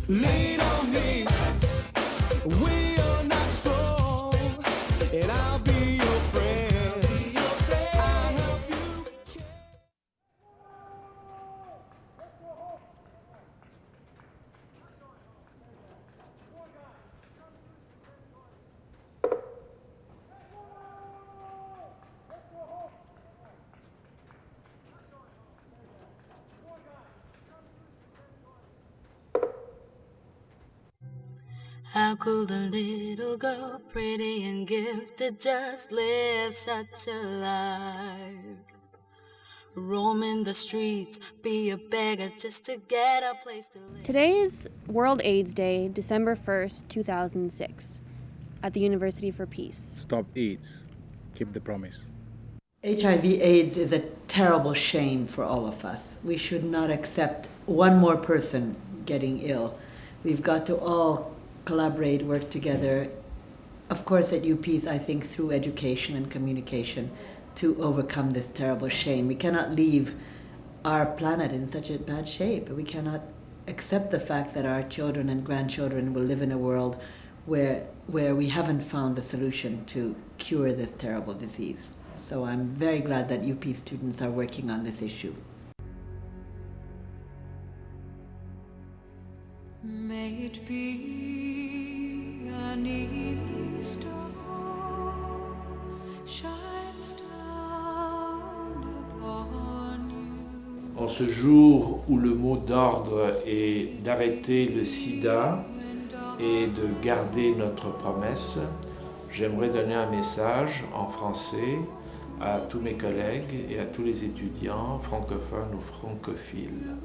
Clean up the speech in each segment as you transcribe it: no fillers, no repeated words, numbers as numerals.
Lean on me. We are not strong, and I'll be your friend. I'll help you care. How could a little girl, pretty and gifted, just live such a life? Roaming the streets, be a beggar just to get a place to live. Today is World AIDS Day, December 1st, 2006, at the University for Peace. Stop AIDS. Keep the promise. HIV/AIDS is a terrible shame for all of us. We should not accept one more person getting ill. We've got to all collaborate, work together. Of course, at Upeace, I think through education and communication to overcome this terrible shame. We cannot leave our planet in such a bad shape. We cannot accept the fact that our children and grandchildren will live in a world where we haven't found the solution to cure this terrible disease. So I'm very glad that UP students are working on this issue. May it be an evening star shines down upon you. En ce jour où le mot d'ordre est d'arrêter le sida et de garder notre promesse, j'aimerais donner un message en français à tous mes collègues et à tous les étudiants francophones ou francophiles.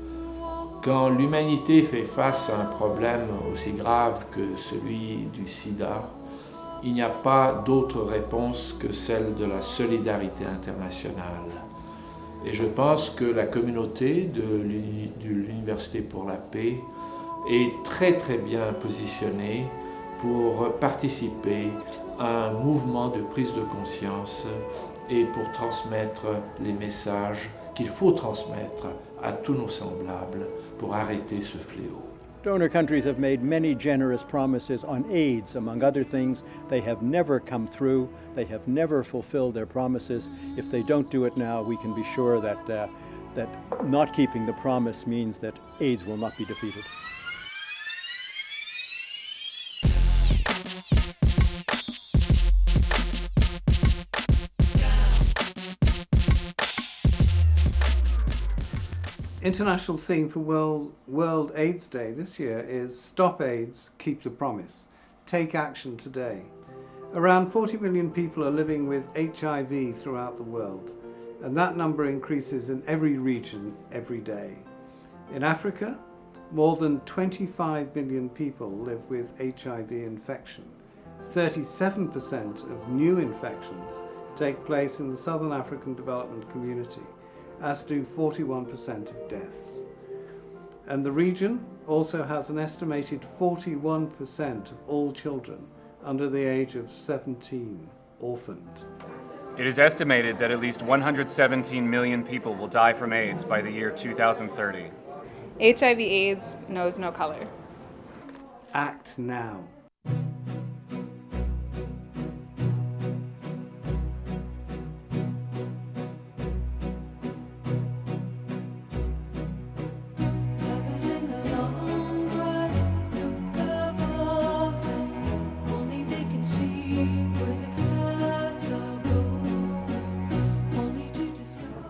Quand l'humanité fait face à un problème aussi grave que celui du sida, il n'y a pas d'autre réponse que celle de la solidarité internationale. Et je pense que la communauté de l'Université pour la paix est très très bien positionnée pour participer à un mouvement de prise de conscience et pour transmettre les messages qu'il faut transmettre à tous nos semblables pour arrêter ce fléau. Donor countries have made many generous promises on AIDS, among other things. They have never come through. They have never fulfilled their promises. If they don't do it now, we can be sure that not keeping the promise means that AIDS will not be defeated. International theme for World AIDS Day this year is Stop AIDS, Keep the Promise. Take action today. Around 40 million people are living with HIV throughout the world, and that number increases in every region every day. In Africa, more than 25 million people live with HIV infection. 37% of new infections take place in the Southern African Development Community, as do 41% of deaths. And the region also has an estimated 41% of all children under the age of 17 orphaned. It is estimated that at least 117 million people will die from AIDS by the year 2030. HIV/AIDS knows no color. Act now.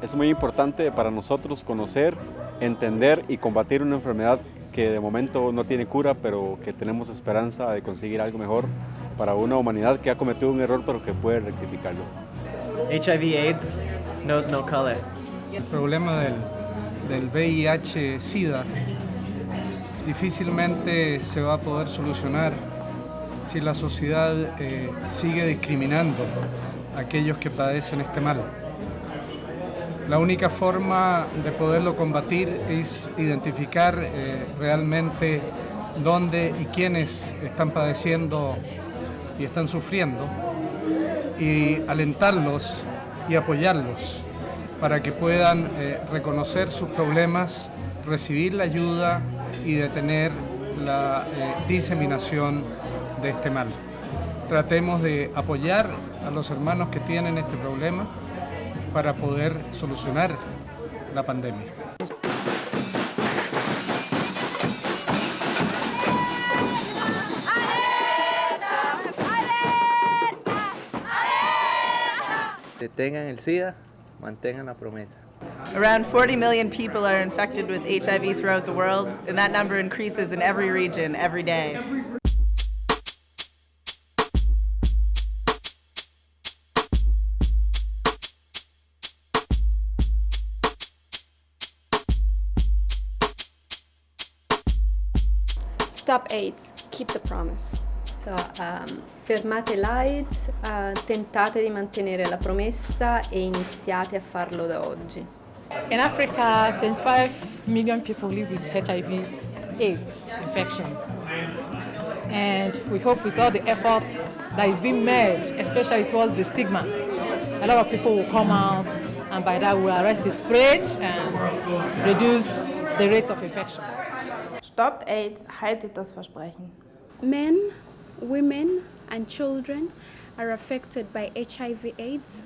Es muy importante para nosotros conocer, entender y combatir una enfermedad que de momento no tiene cura, pero que tenemos esperanza de conseguir algo mejor para una humanidad que ha cometido un error, pero que puede rectificarlo. HIV/AIDS knows no color. El problema del VIH-Sida difícilmente se va a poder solucionar si la sociedad sigue discriminando a aquellos que padecen este mal. La única forma de poderlo combatir es identificar realmente dónde y quiénes están padeciendo y están sufriendo y alentarlos y apoyarlos para que puedan reconocer sus problemas, recibir la ayuda y detener la diseminación de este mal. Tratemos de apoyar a los hermanos que tienen este problema para poder solucionar la pandemia. Detengan el SIDA, mantengan la promesa. Around 40 million people are infected with HIV throughout the world, and that number increases in every region every day. Stop AIDS, keep the promise. So, fermate l'AIDS, tentate di mantenere la promessa e iniziate a farlo da oggi. In Africa, 25 million people live with HIV/AIDS infection. And we hope with all the efforts that is being made, especially towards the stigma, a lot of people will come out, and by that we'll arrest the spread and reduce the rate of infection. Stoppt AIDS, haltet das Versprechen. Men, women, and children are affected by HIV/AIDS.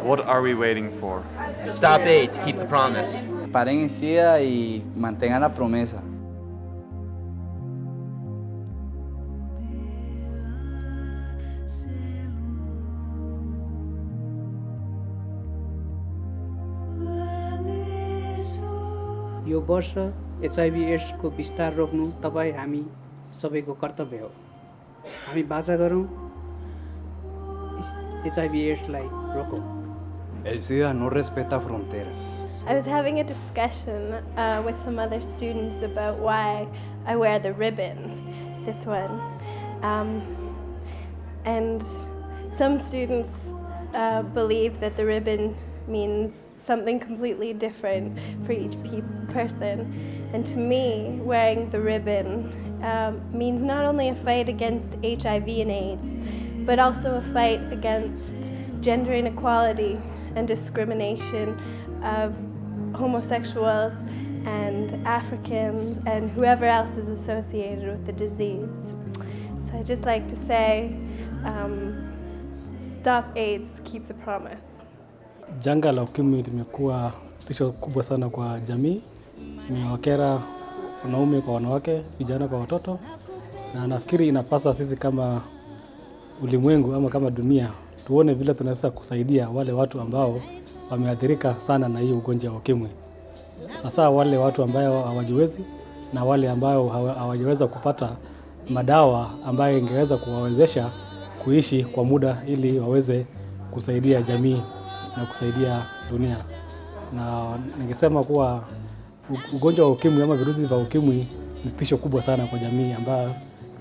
What are we waiting for? Stop AIDS, keep the promise. Paren en SIDA y mantengan la promesa. यो वर्ष HIV/AIDS को विस्तार रोक्नु तपाईँ हामी सबैको कर्तव्य हो। हामी बाचा गरौँ, HIV/AIDS lie रोकौँ। El SIDA no respeta fronteras. I was having a discussion with some other students about why I wear the ribbon, this one. And some students believe that the ribbon means something completely different for each person. And to me, wearing the ribbon means not only a fight against HIV and AIDS, but also a fight against gender inequality and discrimination of homosexuals and Africans and whoever else is associated with the disease. So I'd just like to say, stop AIDS, keep the promise. Janga la ukimwi limekuwa tisho kubwa sana kwa jamii. Imewakera wanaume kwa wanawake, vijana kwa watoto, na nafikiri inapasa sisi kama ulimwengu ama kama dunia tuone vile tunaweza kusaidia wale watu ambao wameathirika sana na hii ugonjwa wa ukimwi. Sasa wale watu ambao hawajiwezi na wale ambao hawajaweza kupata madawa ambayo ingeweza kuwawezesha kuishi kwa muda ili waweze kusaidia jamii na kusaidia dunia. Na ningesema kuwa ugonjwa wa ukimwi ama virusi vya ukimwi ni tisho kubwa sana kwa jamii ambayo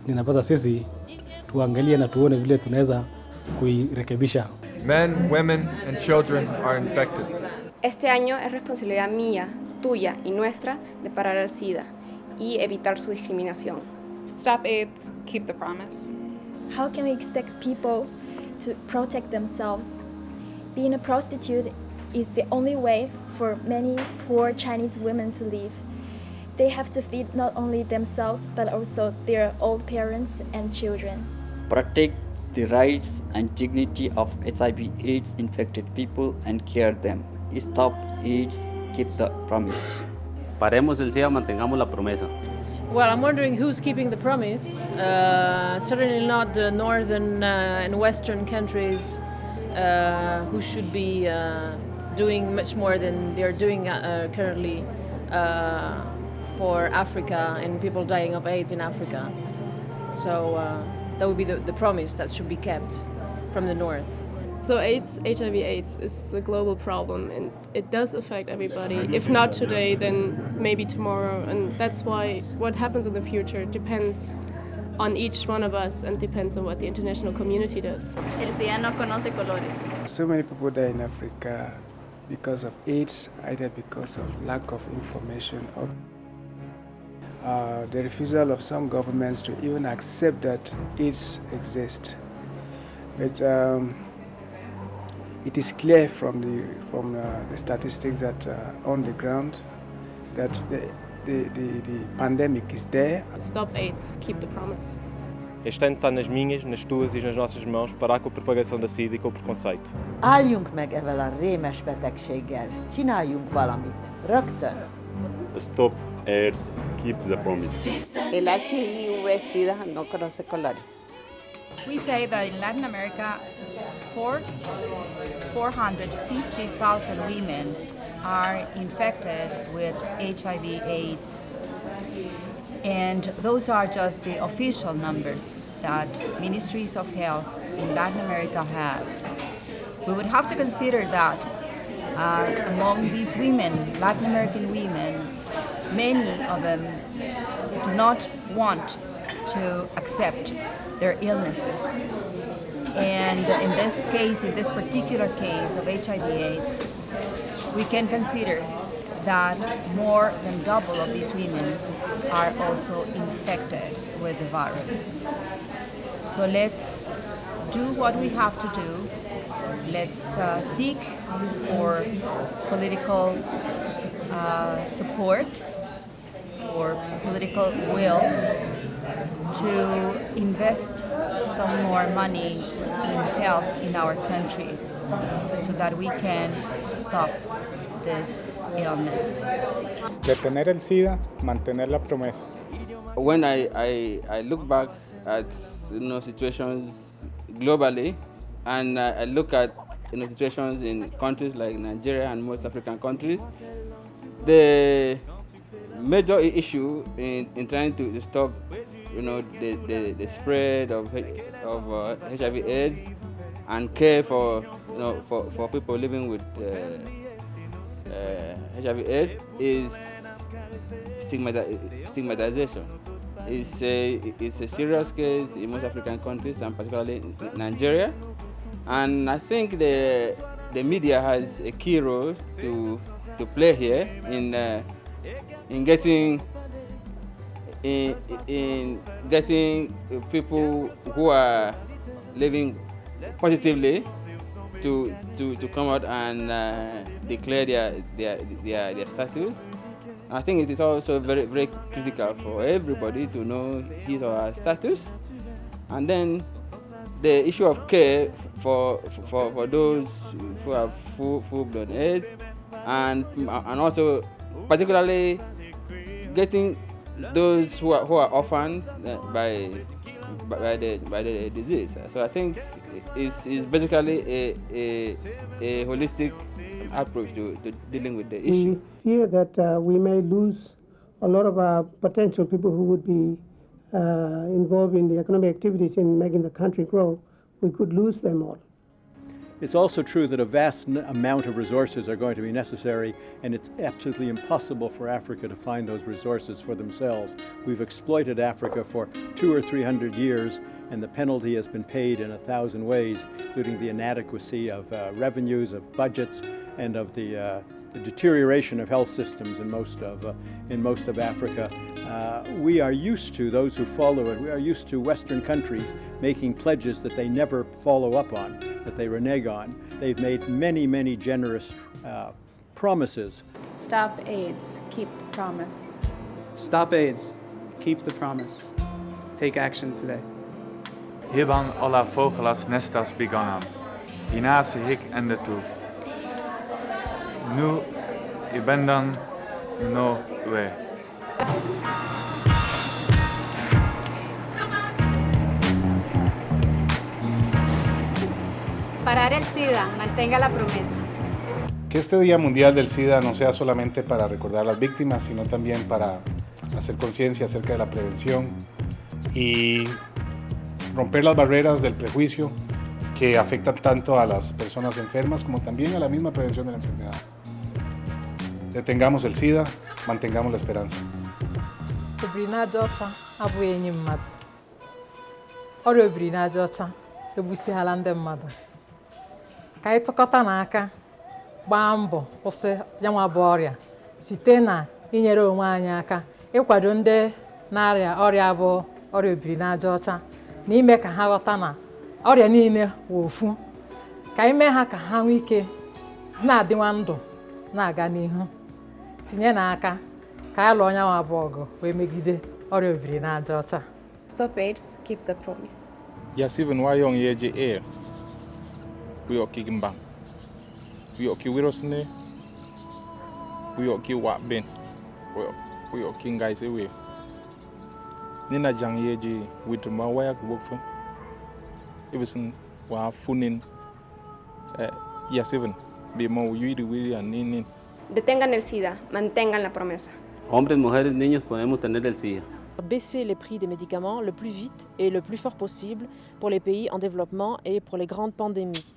ninapasa sisi tuangalie na tuone vile tunaweza kuirekebisha. Men, women and children are infected. Este año es responsabilidad mía, tuya y nuestra de parar el SIDA y evitar su discriminación. Stop AIDS, keep the promise. How can we expect people to protect themselves? Being a prostitute is the only way for many poor Chinese women to live. They have to feed not only themselves but also their old parents and children. Protect the rights and dignity of HIV/AIDS infected people and care them. Stop AIDS, keep the promise. Paremos el SIDA, mantengamos la promesa. Well, I'm wondering who's keeping the promise. Certainly not the northern and western countries who should be doing much more than they're doing currently for Africa and people dying of AIDS in Africa. So that would be the promise that should be kept from the north. So HIV/AIDS is a global problem and it does affect everybody. If not today, then maybe tomorrow. And that's why what happens in the future depends on each one of us and depends on what the international community does. El SIDA no conoce colores. So many people die in Africa because of AIDS, either because of lack of information or the refusal of some governments to even accept that AIDS exists. But it is clear from the statistics that on the ground that the pandemic is there. Stop AIDS, keep the promise. Este ano está nas minhas, nas tuas e nas nossas mãos parar com a propagação da SIDA e com o preconceito. Álljunk meg ezzel a rémes betegséggel, csináljunk valamit, rögtön. Stop AIDS, keep the promise. El HIV/SIDA no conoce colores. We say that in Latin America, 450,000 women are infected with HIV/AIDS. And those are just the official numbers that ministries of health in Latin America have. We would have to consider that among these women, Latin American women, many of them do not want to accept their illnesses. And in this case, in this particular case of HIV/AIDS, we can consider that more than double of these women are also infected with the virus. So let's do what we have to do. Let's seek for political support, for political will to invest some more money in health in our countries so that we can stop this illness. Detener el SIDA, mantener la promesa. When I look back at situations globally, and I look at situations in countries like Nigeria and most African countries, the major issue in trying to stop the spread of HIV/AIDS and care for people living with HIV/AIDS is stigmatization. It's a serious case in most African countries and particularly in Nigeria. And I think the media has a key role to play here in getting people who are living positively to come out and declare their status. I think it is also very, very critical for everybody to know his or her status. And then the issue of care for those who have full-blown AIDS, and also particularly getting those who are orphaned by the disease. So I think it's basically a holistic approach to dealing with the issue. We fear that we may lose a lot of our potential people who would be involved in the economic activities in making the country grow. We could lose them all. It's also true that a vast amount of resources are going to be necessary, and it's absolutely impossible for Africa to find those resources for themselves. We've exploited Africa for 200 or 300 years, and the penalty has been paid in 1,000 ways, including the inadequacy of revenues, of budgets, and of the deterioration of health systems in most of Africa. We are used to, those who follow it, we are used to Western countries making pledges that they never follow up on, that they renege on. They've made many, many generous promises. Stop AIDS, keep the promise. Stop AIDS, keep the promise. Take action today. Hierbang alla vogelas nestas begonnen, inase hic ende tu. Nu ibendan no ue. Parar el SIDA, mantenga la promesa. Que este Día Mundial del SIDA no sea solamente para recordar a las víctimas, sino también para hacer conciencia acerca de la prevención y romper las barreras del prejuicio que afectan tanto a las personas enfermas como también a la misma prevención de la enfermedad. Detengamos el SIDA, mantengamos la esperanza. Obirinaja ọcha abụghị enyi mmadụ. Ọrịa obirinaja ọcha egbusihala ndị mmadụ. Ka anyị tụkọta n'aka gbaa mbọ kwụsị yanwa bụ ọrịa site na inyere onwe anyị aka ịkwado ndị na-arịa ọrịa bụ ọrịa obiri n'aja ọcha na ime ka ha ghọta na ọrịa niile wụ ofu, ka ime ha ka ha nwee ike na-adịwa ndụ na-aga n'ihu, tinye n'aka ka ya lụọ onye nwa bụ ọgụ wee megide ọrịa obiri n'aja ọcha. Stop AIDS, keep the promise. Yes, even while young age air, we are kicking back. We are kicking wirosne. We are kicking what ben. We are kicking guys away. Nina jang age with my work for. Even while funin. Yes, even be more you and nin. Detengan el SIDA, mantengan la promesa. Hombres, mujeres, niños podemos tener el SIDA. Baisser les prix des médicaments le plus vite et le plus fort possible pour les pays en développement et pour les grandes pandémies.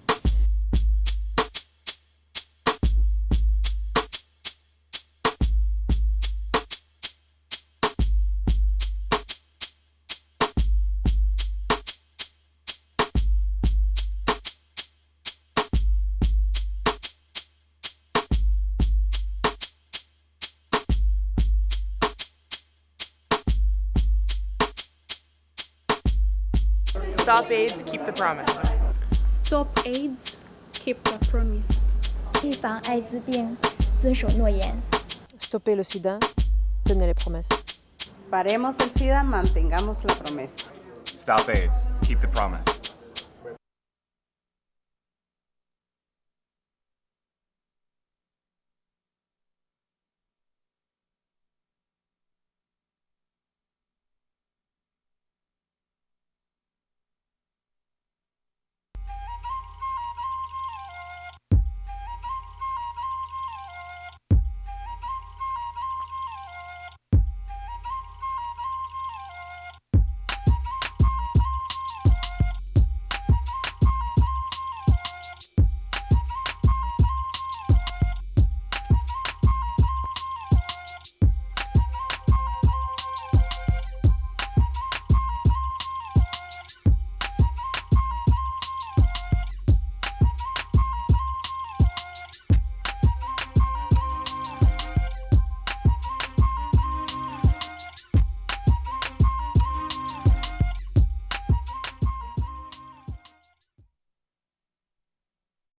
Stop AIDS, keep the promise. Stop AIDS, keep the promise. 预防艾滋病，遵守诺言。 Stopper le sida, tenez les promesses. Paremos el SIDA, mantengamos la promesa. Stop AIDS. Keep the promise.